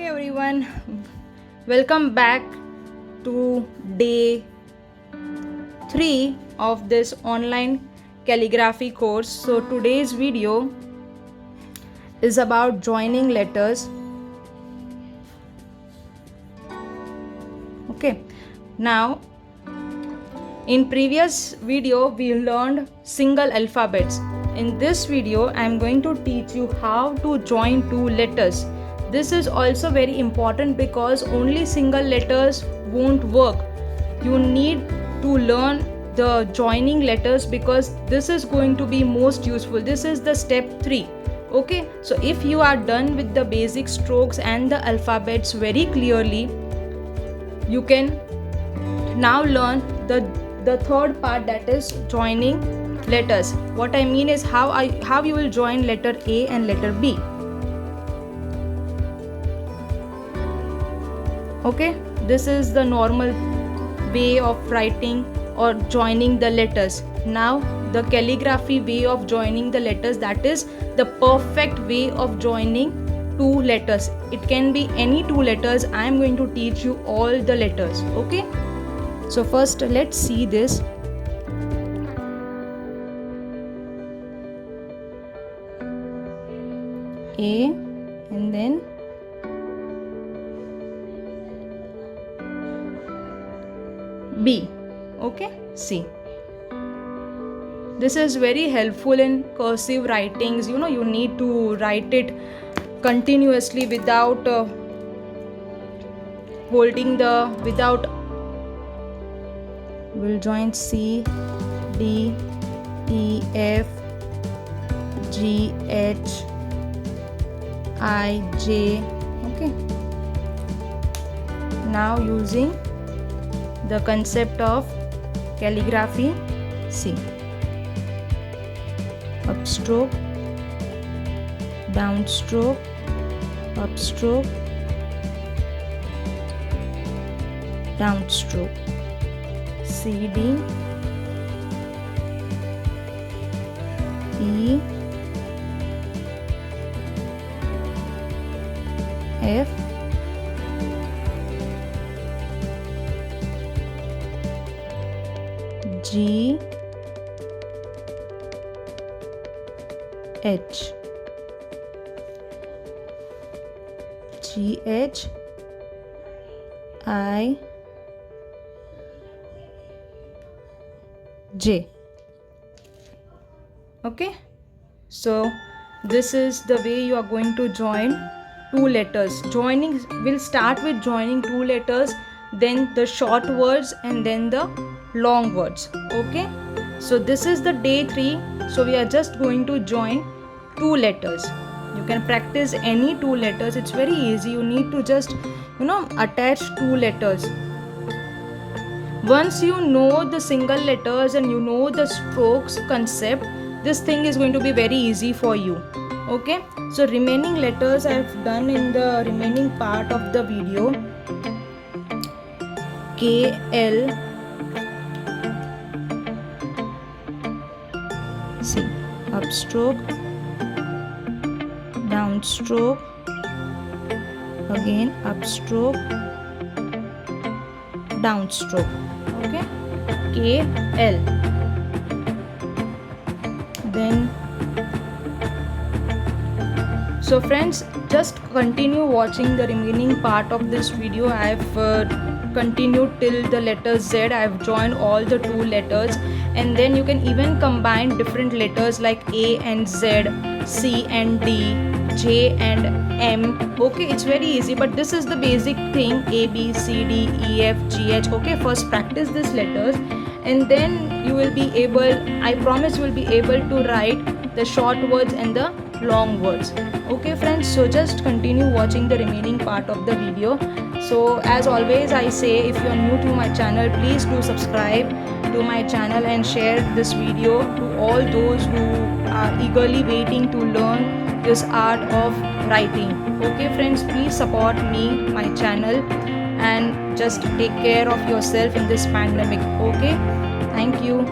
Hey everyone, welcome back to day 3 of this online calligraphy course. So today's video is about joining letters. Okay, now in previous video we learned single alphabets. In this video I am going to teach you how to join two letters. This is also very important because only single letters won't work. You need to learn the joining letters because this is going to be most useful. This is the step 3. Okay, so if you are done with the basic strokes and the alphabets very clearly, you can now learn the third part, that is joining letters. What I mean is how you will join letter A and letter B. Okay, this is the normal way of writing or joining the letters. Now the calligraphy way of joining the letters, that is the perfect way of joining two letters. It can be any two letters. I am going to teach you all the letters. Okay, so first let's see this. A and then B. Okay, C. This is very helpful in cursive writings. You need to write it continuously without we'll join C, D, E, F, G, H, I, J. Okay, now using the concept of calligraphy, see, upstroke, downstroke, upstroke, downstroke, C, D, E, F, G, H, G, H, I, J. Okay, so this is the way you are going to join two letters. We'll start with joining two letters, then the short words, and then the long words. Okay, so this is the day 3. So we are just going to join two letters. You can practice any two letters. It's very easy. You need to just attach two letters. Once you know the single letters and you know the strokes concept, this thing is going to be very easy for you. Okay, so remaining letters I have done in the remaining part of the video. K, L, C, upstroke, downstroke, again upstroke, downstroke. Okay, K, L. Then so friends, just continue watching the remaining part of this video. I have continued till the letter Z. I have joined all the two letters, and then you can even combine different letters like A and Z, C and D, J and M. Okay, it's very easy, but this is the basic thing: A, B, C, D, E, F, G, H. Okay, first practice these letters, and then you will be able, I promise you will be able to write the short words and the long words. Okay friends, so just continue watching the remaining part of the video. So as always I say, if you are new to my channel, please do subscribe to my channel and share this video to all those who are eagerly waiting to learn this art of writing. Okay friends, please support me, my channel, and just take care of yourself in this pandemic. Okay, thank you.